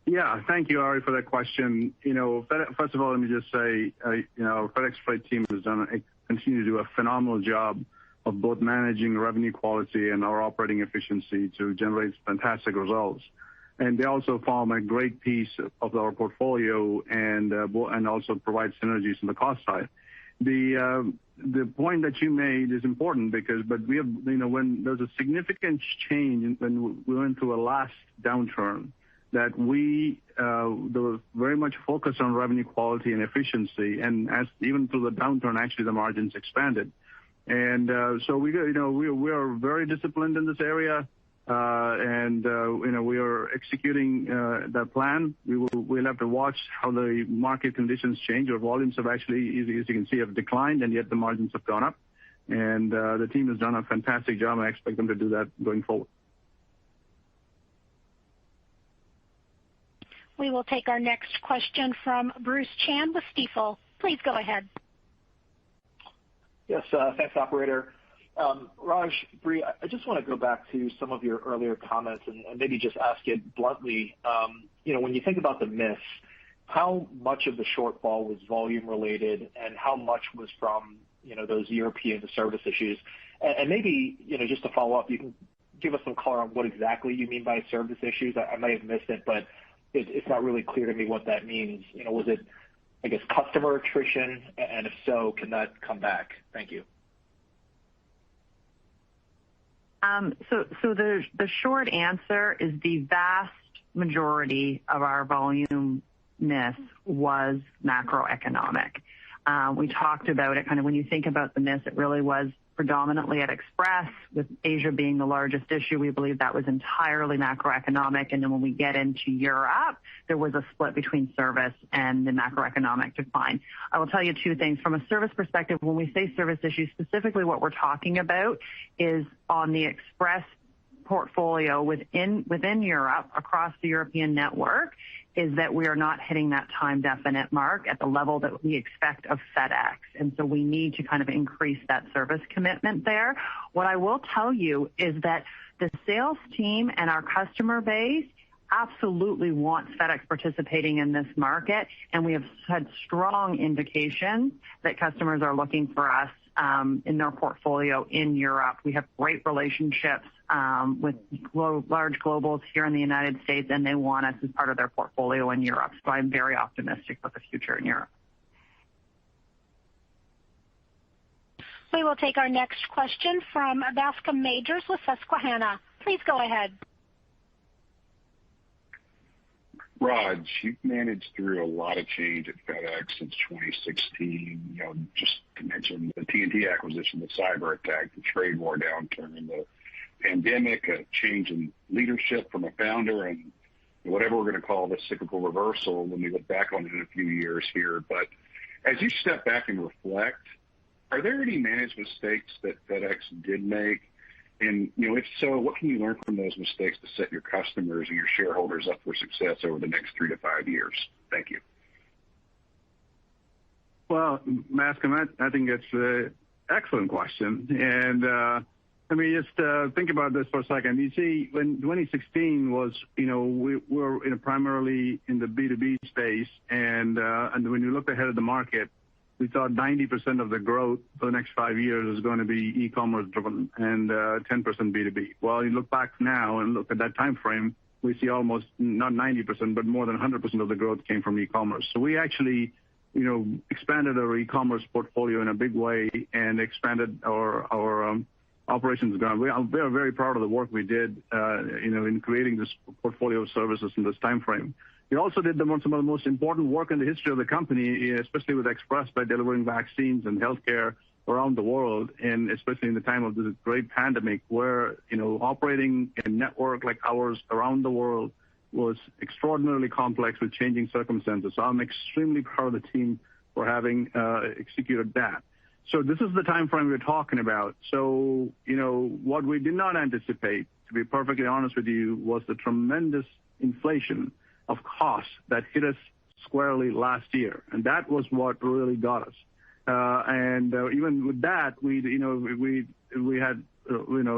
Yeah, thank you, Ari, for that question. First of all, let me just say, our FedEx Freight team has continue to do a phenomenal job of both managing revenue quality and our operating efficiency to generate fantastic results. And they also form a great piece of our portfolio and also provide synergies on the cost side. The point that you made is important but we have, when there's a significant change when we went through a last downturn, that we were very much focused on revenue quality and efficiency, and as even through the downturn, actually the margins expanded. And so we are very disciplined in this area, and we are executing that plan. We'll have to watch how the market conditions change. Our volumes have actually, as you can see, have declined, and yet the margins have gone up. And the team has done a fantastic job. I expect them to do that going forward. We will take our next question from Bruce Chan with Stifel. Please go ahead. Yes, thanks, operator. Raj, Brie, I just want to go back to some of your earlier comments and maybe just ask it bluntly. When you think about the miss, how much of the shortfall was volume related and how much was from, those European service issues? And maybe, just to follow up, you can give us some color on what exactly you mean by service issues. I may have missed it, but it's not really clear to me what that means. Was it, I guess, customer attrition? And if so, can that come back? Thank you. So the short answer is the vast majority of our volume miss was macroeconomic. We talked about it kind of when you think about the miss, it really was predominantly at Express, with Asia being the largest issue. We believe that was entirely macroeconomic. And then when we get into Europe, there was a split between service and the macroeconomic decline. I will tell you two things. From a service perspective, when we say service issues, specifically what we're talking about is on the Express portfolio within Europe, across the European network, is that we are not hitting that time definite mark at the level that we expect of FedEx. And so we need to kind of increase that service commitment there. What I will tell you is that the sales team and our customer base absolutely wants FedEx participating in this market, and we have had strong indications that customers are looking for us in their portfolio in Europe. We have great relationships with large globals here in the United States, and they want us as part of their portfolio in Europe. So I'm very optimistic about the future in Europe. We will take our next question from Bascome Majors with Susquehanna. Please go ahead. Raj, you've managed through a lot of change at FedEx since 2016. Just to mention the TNT acquisition, the cyber attack, the trade war downturn, the pandemic, a change in leadership from a founder, and whatever we're going to call this cyclical reversal when we look back on it in a few years here. But as you step back and reflect, are there any management mistakes that FedEx did make? And, if so, what can you learn from those mistakes to set your customers and your shareholders up for success over the next 3 to 5 years? Thank you. Well, Bascome, I think it's an excellent question. And just think about this for a second. You see, when 2016 was, we were primarily in the B2B space, and when you look ahead of the market, we thought 90% of the growth for the next 5 years is going to be e-commerce driven and 10% B2B. Well, you look back now and look at that time frame, we see almost not 90%, but more than 100% of the growth came from e-commerce. So we actually, expanded our e-commerce portfolio in a big way and expanded our operations ground. We are very proud of the work we did, in creating this portfolio of services in this time frame. We also did some of the most important work in the history of the company, especially with Express, by delivering vaccines and healthcare around the world, and especially in the time of this great pandemic where, operating a network like ours around the world was extraordinarily complex with changing circumstances. So I'm extremely proud of the team for having executed that. So this is the time frame we're talking about. So, what we did not anticipate, to be perfectly honest with you, was the tremendous inflation of costs that hit us squarely last year, and that was what really got us. And even with that, we had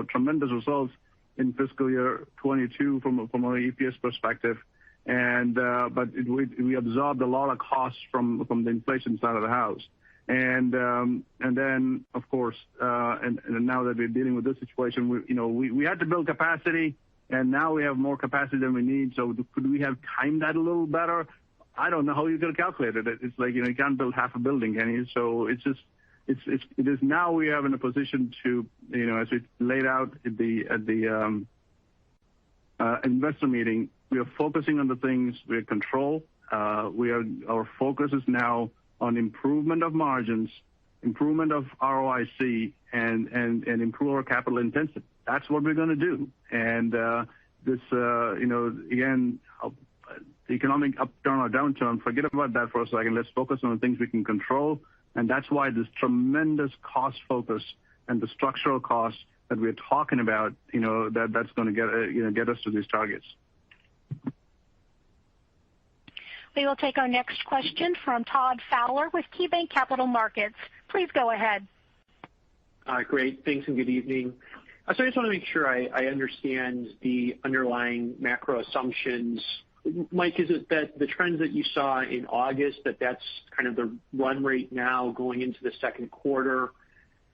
tremendous results in fiscal year 22 from our EPS perspective, and but we absorbed a lot of costs from the inflation side of the house, and then of course, and now that we're dealing with this situation, we had to build capacity. And now we have more capacity than we need. So could we have timed that a little better? I don't know how you're going to calculate it. It's like, you can't build half a building, can you? So it is now we have in a position to, as we laid out at the investor meeting, we are focusing on the things we control. Our focus is now on improvement of margins, improvement of ROIC, and improve our capital intensity. That's what we're going to do. And this, again, the economic upturn or downturn, forget about that for a second. Let's focus on the things we can control. And that's why this tremendous cost focus and the structural costs that we're talking about, that's going to get us to these targets. We will take our next question from Todd Fowler with KeyBanc Capital Markets. Please go ahead. Great. Thanks and good evening. So I just want to make sure I understand the underlying macro assumptions. Mike, is it that the trends that you saw in August, that's kind of the run rate now going into the second quarter,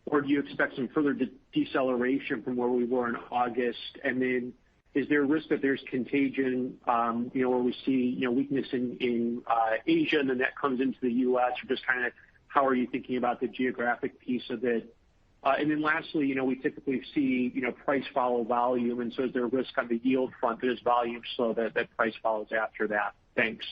or do you expect some further deceleration from where we were in August? And then is there a risk that there's contagion, where we see, weakness in Asia and then that comes into the U.S., or just kind of how are you thinking about the geographic piece of it? Lastly, we typically see price follow volume, and so is there a risk on the yield front that as volume slow that price follows after that? Thanks.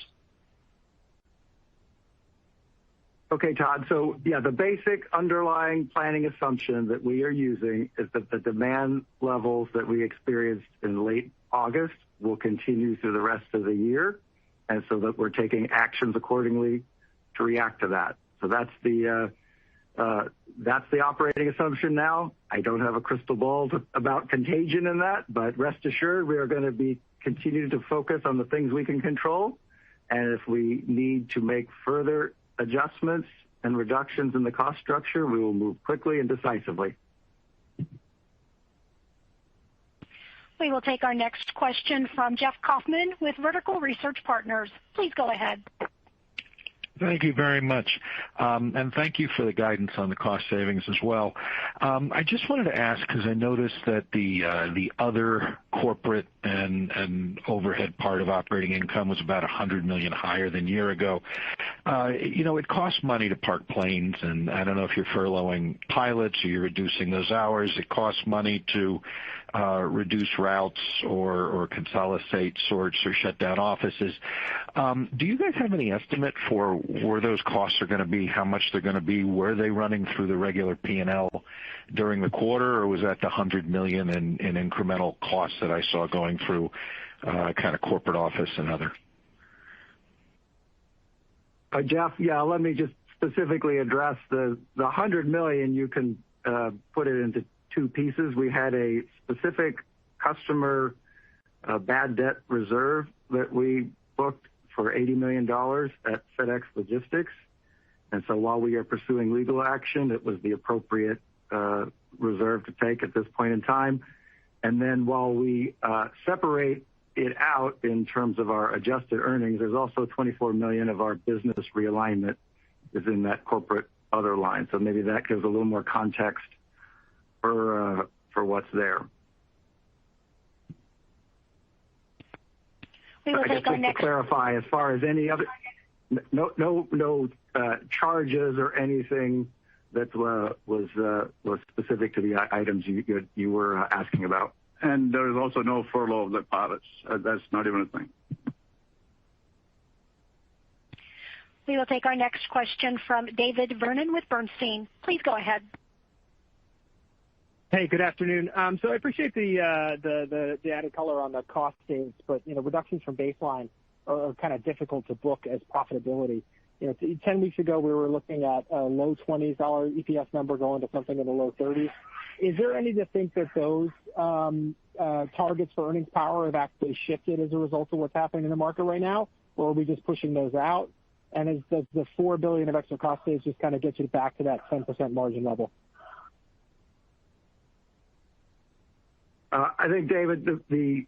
Okay, Todd. So yeah, the basic underlying planning assumption that we are using is that the demand levels that we experienced in late August will continue through the rest of the year, and so that we're taking actions accordingly to react to that. So that's the operating assumption now. I don't have a crystal ball about contagion in that, but rest assured we are going to continue to focus on the things we can control, and if we need to make further adjustments and reductions in the cost structure, we will move quickly and decisively. We will take our next question from Jeff Kauffman with Vertical Research Partners. Please go ahead. Thank you very much. And thank you for the guidance on the cost savings as well. I just wanted to ask, because I noticed that the other corporate and overhead part of operating income was about $100 million higher than a year ago. It costs money to park planes, and I don't know if you're furloughing pilots or you're reducing those hours. It costs money to reduce routes or consolidate sorts or shut down offices. Do you guys have any estimate for where those costs are going to be, how much they're going to be? Were they running through the regular P&L during the quarter, or was that the $100 million in incremental costs that I saw going through kind of corporate office and other? Jeff, yeah, let me just specifically address the $100 million. You can put it into two pieces. We had a specific customer bad debt reserve that we booked for $80 million at FedEx Logistics. And so while we are pursuing legal action, it was the appropriate reserve to take at this point in time. And then while we separate it out in terms of our adjusted earnings, there's also $24 million of our business realignment is in that corporate other line. So maybe that gives a little more context for what's there. We will take our next. To clarify, as far as any other, no charges or anything that was specific to the items you were asking about. And there is also no furlough of the pilots. That's not even a thing. We will take our next question from David Vernon with Bernstein. Please go ahead. Hey, good afternoon. So I appreciate the added color on the cost saves, but reductions from baseline are kind of difficult to book as profitability. 10 weeks ago we were looking at a low $20s EPS number going to something in the low 30s. Is there any to think that those targets for earnings power have actually shifted as a result of what's happening in the market right now, or are we just pushing those out? And does the $4 billion of extra cost saves just kind of get you back to that 10% margin level? I think, David, the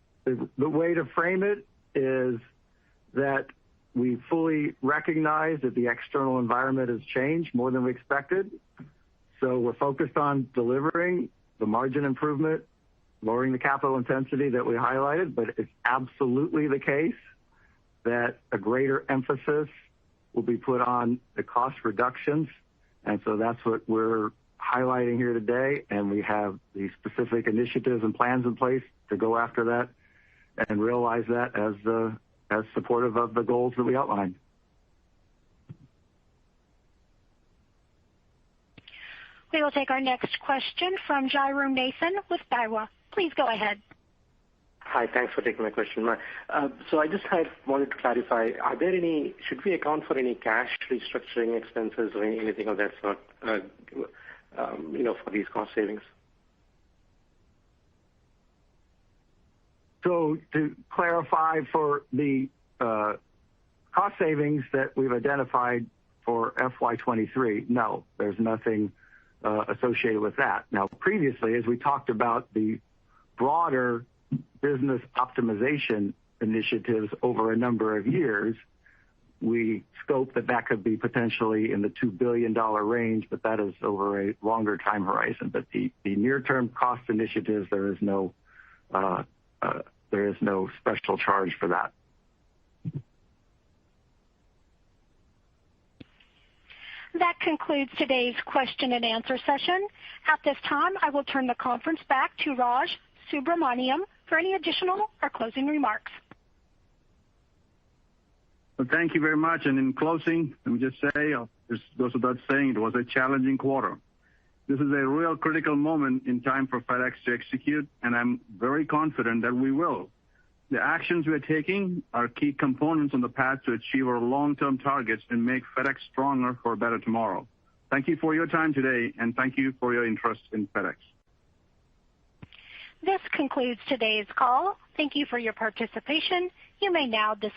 way to frame it is that we fully recognize that the external environment has changed more than we expected. So we're focused on delivering the margin improvement, lowering the capital intensity that we highlighted, but it's absolutely the case that a greater emphasis will be put on the cost reductions. And so that's what we're highlighting here today, and we have the specific initiatives and plans in place to go after that and realize that as supportive of the goals that we outlined. We will take our next question from Jairam Nathan with Daiwa. Please go ahead. Hi, thanks for taking my question. So I just wanted to clarify, should we account for any cash restructuring expenses or anything of that sort, for these cost savings? So to clarify, for the cost savings that we've identified for FY23, no, there's nothing associated with that. Now, previously, as we talked about the broader business optimization initiatives over a number of years, we scoped that could be potentially in the $2 billion range, but that is over a longer time horizon. But the near-term cost initiatives, there is no special charge for that. That concludes today's question and answer session. At this time, I will turn the conference back to Raj Subramaniam for any additional or closing remarks. Well, thank you very much. And in closing, let me just say, this goes without saying, it was a challenging quarter. This is a real critical moment in time for FedEx to execute, and I'm very confident that we will. The actions we're taking are key components on the path to achieve our long-term targets and make FedEx stronger for a better tomorrow. Thank you for your time today, and thank you for your interest in FedEx. This concludes today's call. Thank you for your participation. You may now disconnect.